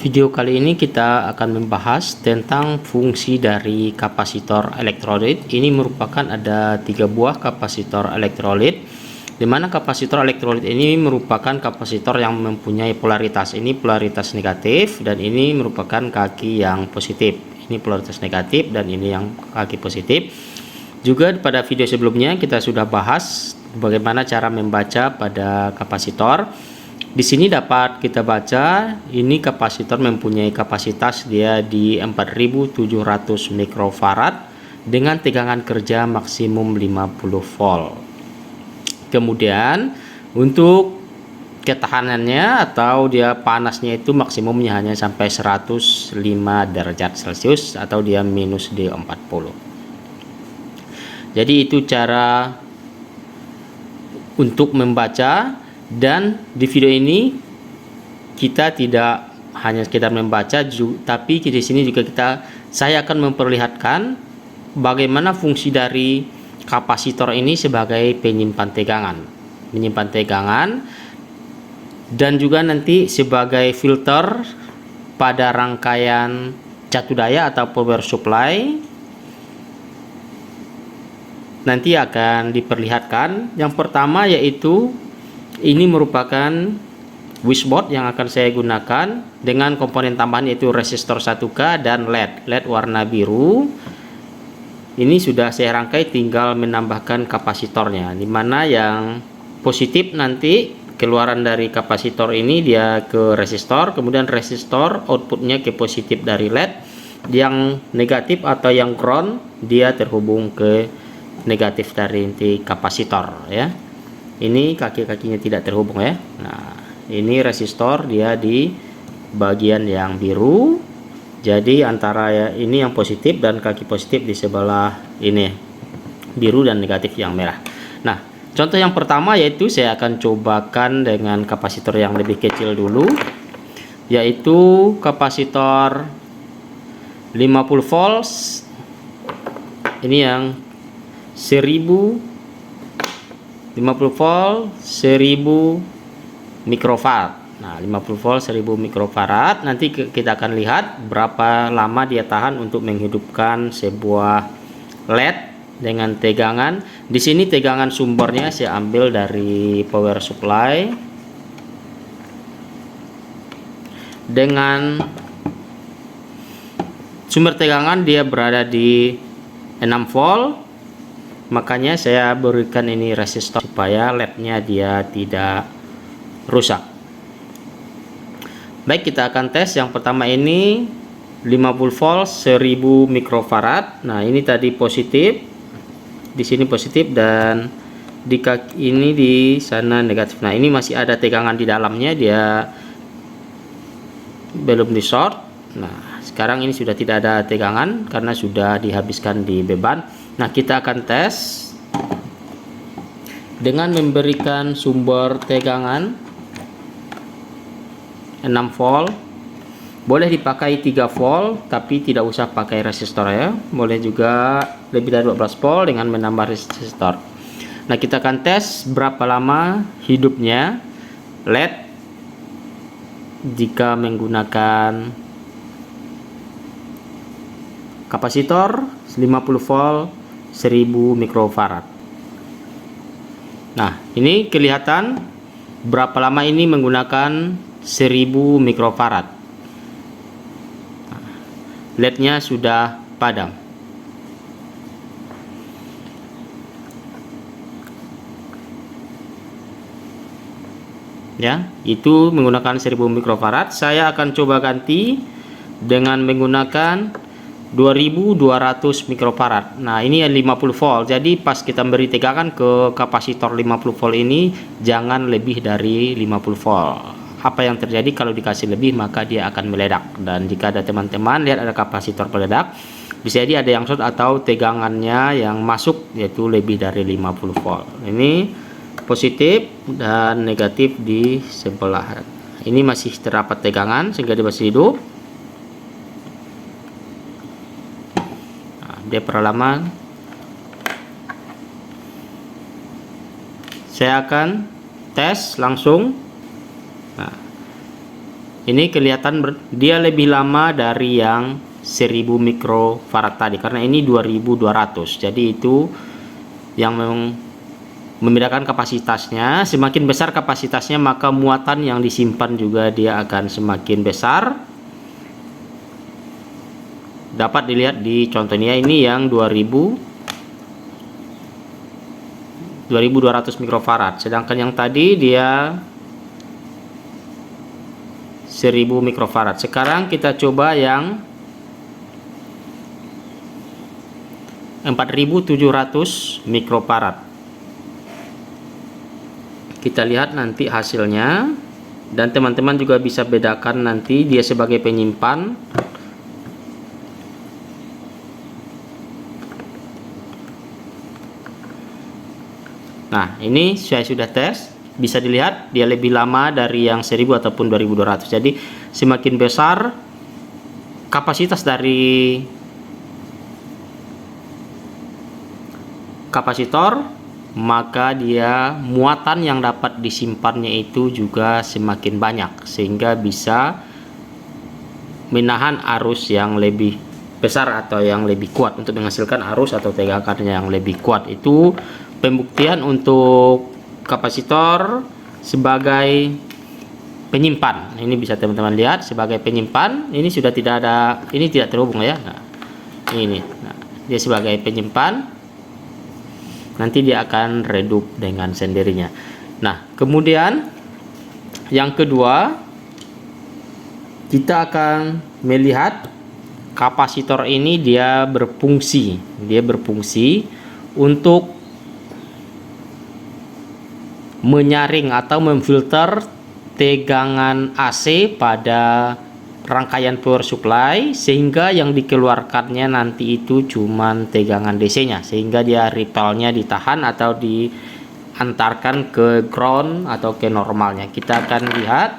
Video kali ini kita akan membahas tentang fungsi dari kapasitor elektrolit. Ini merupakan ada 3 buah kapasitor elektrolit, di mana kapasitor elektrolit ini merupakan kapasitor yang mempunyai polaritas. Ini polaritas negatif dan ini merupakan kaki yang positif. Ini polaritas negatif dan ini yang kaki positif. Juga pada video sebelumnya kita sudah bahas bagaimana cara membaca pada kapasitor. Di sini dapat kita baca ini kapasitor mempunyai kapasitas dia di 4700 mikrofarad dengan tegangan kerja maksimum 50 volt. Kemudian untuk ketahanannya atau dia panasnya itu maksimumnya hanya sampai 105 derajat Celcius atau dia minus D40. Jadi itu cara untuk membaca. Dan di video ini kita tidak hanya sekedar membaca, tapi di sini juga saya akan memperlihatkan bagaimana fungsi dari kapasitor ini sebagai penyimpan tegangan, dan juga nanti sebagai filter pada rangkaian catu daya atau power supply. Nanti akan diperlihatkan. Yang pertama yaitu ini merupakan wishboard yang akan saya gunakan dengan komponen tambahan yaitu resistor 1K dan LED warna biru. Ini sudah saya rangkai, tinggal menambahkan kapasitornya, dimana yang positif nanti keluaran dari kapasitor ini dia ke resistor, kemudian resistor outputnya ke positif dari LED, yang negatif atau yang ground dia terhubung ke negatif dari inti kapasitor ya. Ini kaki-kakinya tidak terhubung ya. Nah, ini resistor dia di bagian yang biru. Jadi antara ya, ini yang positif dan kaki positif di sebelah ini biru dan negatif yang merah. Nah, contoh yang pertama yaitu saya akan cobakan dengan kapasitor yang lebih kecil dulu, yaitu kapasitor 50 volts. Ini yang 50 volt 1000 mikrofarad. Nah, 50 volt 1000 mikrofarad. Nanti kita akan lihat berapa lama dia tahan untuk menghidupkan sebuah LED dengan tegangan. Di sini tegangan sumbernya saya ambil dari power supply dengan sumber tegangan dia berada di 6 volt. Makanya saya berikan ini resistor supaya LED-nya dia tidak rusak. Baik, kita akan tes. Yang pertama ini 50 volt 1000 mikrofarad. Nah, ini tadi positif. Di sini positif dan di kaki ini di sana negatif. Nah, ini masih ada tegangan di dalamnya, dia belum di short. Nah, sekarang ini sudah tidak ada tegangan karena sudah dihabiskan di beban. Nah, kita akan tes dengan memberikan sumber tegangan 6 volt. Boleh dipakai 3 volt, tapi tidak usah pakai resistor ya. Boleh juga lebih dari 12 volt dengan menambah resistor. Nah, kita akan tes berapa lama hidupnya LED jika menggunakan kapasitor 50 volt 1000 mikrofarad. Nah, ini kelihatan berapa lama ini menggunakan 1000 mikrofarad. LED-nya sudah padam. Ya, itu menggunakan 1000 mikrofarad. Saya akan coba ganti dengan menggunakan 2200 mikrofarad. Nah, ini 50 volt. Jadi pas kita beri tegangan ke kapasitor 50 volt ini jangan lebih dari 50 volt. Apa yang terjadi kalau dikasih lebih maka dia akan meledak. Dan jika ada teman-teman lihat ada kapasitor meledak, bisa jadi ada yang short atau tegangannya yang masuk yaitu lebih dari 50 volt. Ini positif dan negatif di sebelah. Ini masih terdapat tegangan sehingga dia masih hidup. Dia perlahan. Saya akan tes langsung. Nah, ini kelihatan dia lebih lama dari yang 1000 mikrofarad tadi, karena ini 2200. Jadi itu yang membedakan kapasitasnya. Semakin besar kapasitasnya, maka muatan yang disimpan juga dia akan semakin besar. Dapat dilihat di contohnya, ini yang 2200 mikrofarad, sedangkan yang tadi dia 1000 mikrofarad. Sekarang kita coba yang 4700 mikrofarad. Kita lihat nanti hasilnya, dan teman-teman juga bisa bedakan nanti dia sebagai penyimpan. Nah, ini saya sudah tes, bisa dilihat dia lebih lama dari yang 1000 ataupun 2200. Jadi semakin besar kapasitas dari kapasitor, maka dia muatan yang dapat disimpannya itu juga semakin banyak, sehingga bisa menahan arus yang lebih besar atau yang lebih kuat untuk menghasilkan arus atau tegangan yang lebih kuat. Itu pembuktian untuk kapasitor sebagai penyimpan. Ini bisa teman-teman lihat sebagai penyimpan. Ini sudah tidak ada, ini tidak terhubung ya. Nah, ini, nah, dia sebagai penyimpan. Nanti dia akan redup dengan sendirinya. Nah, kemudian yang kedua, kita akan melihat kapasitor ini dia berfungsi untuk menyaring atau memfilter tegangan AC pada rangkaian power supply, sehingga yang dikeluarkannya nanti itu cuman tegangan DC nya, sehingga dia ripple-nya ditahan atau diantarkan ke ground atau ke normalnya. Kita akan lihat,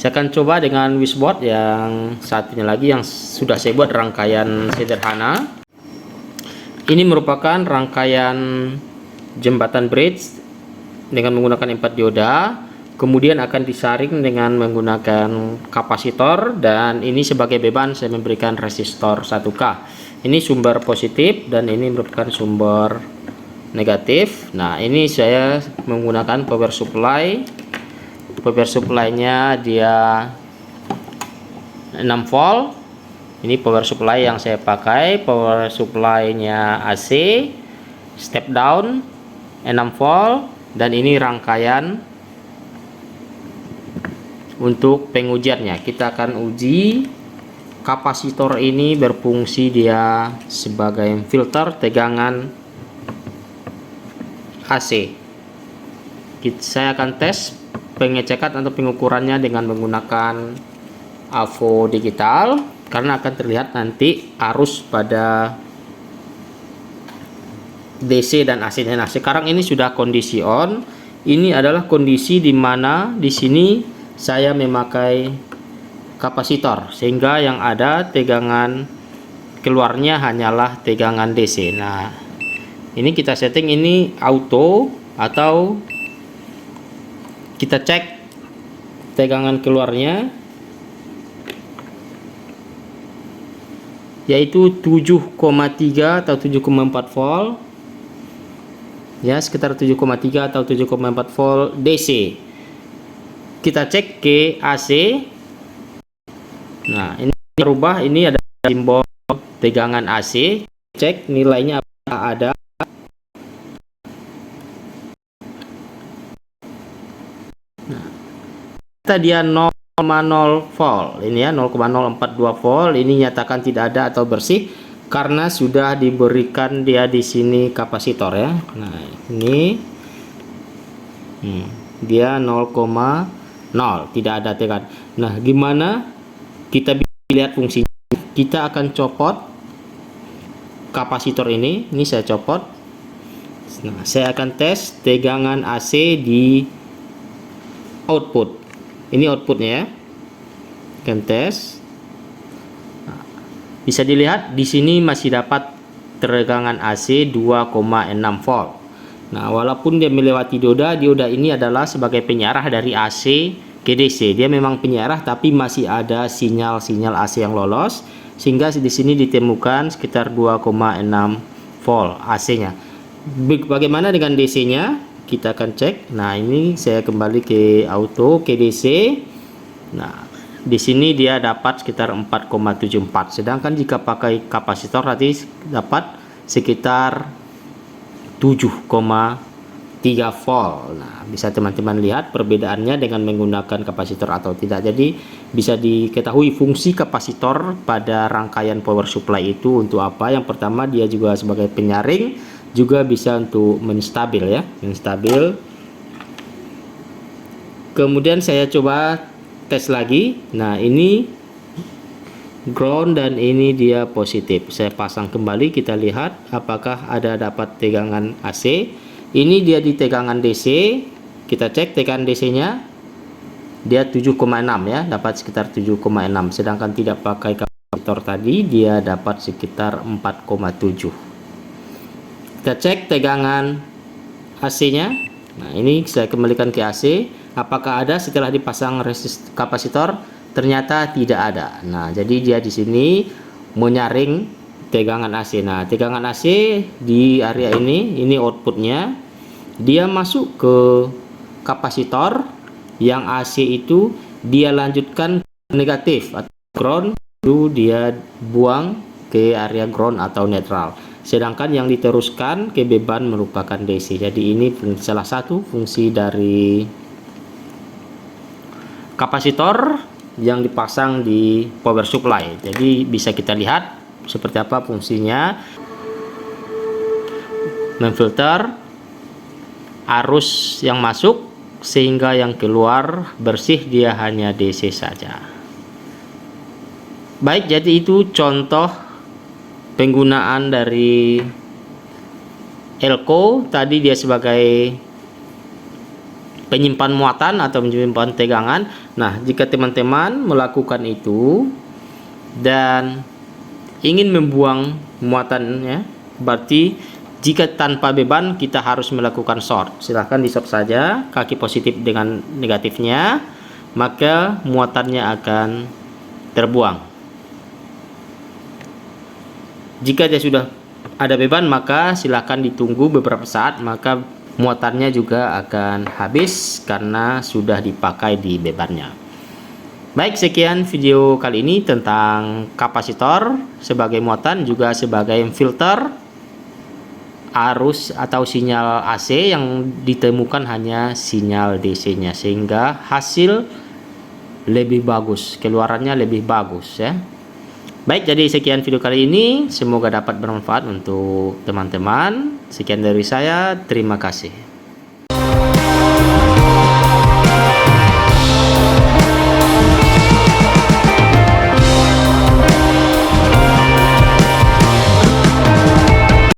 saya akan coba dengan wishboard yang satunya lagi yang sudah saya buat rangkaian sederhana. Ini merupakan rangkaian jembatan bridge dengan menggunakan 4 dioda, kemudian akan disaring dengan menggunakan kapasitor, dan ini sebagai beban saya memberikan resistor 1K. Ini sumber positif dan ini merupakan sumber negatif. Nah, ini saya menggunakan power supply. Power supply-nya dia 6 volt. Ini power supply yang saya pakai, power supply-nya AC step down 6 volt, dan ini rangkaian untuk pengujiannya. Kita akan uji kapasitor ini berfungsi dia sebagai filter tegangan AC. Saya akan tes pengecekan atau pengukurannya dengan menggunakan AVO digital, karena akan terlihat nanti arus pada DC dan AC. Nah, sekarang ini sudah kondisi on. Ini adalah kondisi di mana di sini saya memakai kapasitor, sehingga yang ada tegangan keluarnya hanyalah tegangan DC. Nah, ini kita setting ini auto, atau kita cek tegangan keluarnya, yaitu 7,3 atau 7,4 volt ya, sekitar 7,3 atau 7,4 volt DC. Kita cek ke AC. Nah, ini berubah, ini ada simbol tegangan AC. Cek nilainya apakah ada. Nah, kita dia 0,0 volt. Ini ya 0,042 volt. Ini nyatakan tidak ada atau bersih karena sudah diberikan dia di sini kapasitor ya. Nah, ini dia 0,0, tidak ada tegangan. Nah, gimana kita bisa lihat fungsinya? Kita akan copot kapasitor ini. Ini saya copot. Nah, saya akan tes tegangan AC di output. Ini outputnya ya. Akan tes. Nah, bisa dilihat di sini masih dapat tegangan AC 2,6 volt. Nah, walaupun dia melewati dioda, dioda ini adalah sebagai penyarah dari AC ke DC. Dia memang penyarah tapi masih ada sinyal-sinyal AC yang lolos, sehingga di sini ditemukan sekitar 2,6 volt AC-nya. Bagaimana dengan DC-nya? Kita akan cek. Nah, ini saya kembali ke auto, ke DC. Nah, di sini dia dapat sekitar 4,74. Sedangkan jika pakai kapasitor nanti dapat sekitar 7,3 volt. Nah, bisa teman-teman lihat perbedaannya dengan menggunakan kapasitor atau tidak. Jadi bisa diketahui fungsi kapasitor pada rangkaian power supply itu untuk apa. Yang pertama, dia juga sebagai penyaring, juga bisa untuk menstabil ya, menstabil. Kemudian saya coba tes lagi. Nah, ini ground dan ini dia positif. Saya pasang kembali, kita lihat apakah ada dapat tegangan AC. Ini dia di tegangan DC. Kita cek tegangan DC nya, dia 7,6 ya, dapat sekitar 7,6. Sedangkan tidak pakai kapasitor tadi dia dapat sekitar 4,7. Kita cek tegangan AC nya. Nah, ini saya kembalikan ke AC. Apakah ada setelah dipasang kapasitor? Ternyata tidak ada. Nah, jadi dia di sini menyaring tegangan AC. Nah, tegangan AC di area ini outputnya, dia masuk ke kapasitor yang AC itu dia lanjutkan ke negatif atau ground, lalu dia buang ke area ground atau netral. Sedangkan yang diteruskan ke beban merupakan DC. Jadi ini salah satu fungsi dari kapasitor yang dipasang di power supply. Jadi bisa kita lihat seperti apa fungsinya, memfilter arus yang masuk sehingga yang keluar bersih, dia hanya DC saja. Baik, jadi itu contoh penggunaan dari elko. Tadi dia sebagai penyimpan muatan atau menyimpan tegangan. Nah, jika teman-teman melakukan itu dan ingin membuang muatannya, berarti jika tanpa beban kita harus melakukan short. Silahkan di short saja kaki positif dengan negatifnya, maka muatannya akan terbuang. Jika dia sudah ada beban, maka silahkan ditunggu beberapa saat, maka muatannya juga akan habis karena sudah dipakai di bebannya. Baik, sekian video kali ini tentang kapasitor sebagai muatan, juga sebagai filter arus atau sinyal AC yang ditemukan hanya sinyal DC nya, sehingga hasil lebih bagus, keluarannya lebih bagus ya. Baik, jadi sekian video kali ini, semoga dapat bermanfaat untuk teman-teman. Sekian dari saya, terima kasih.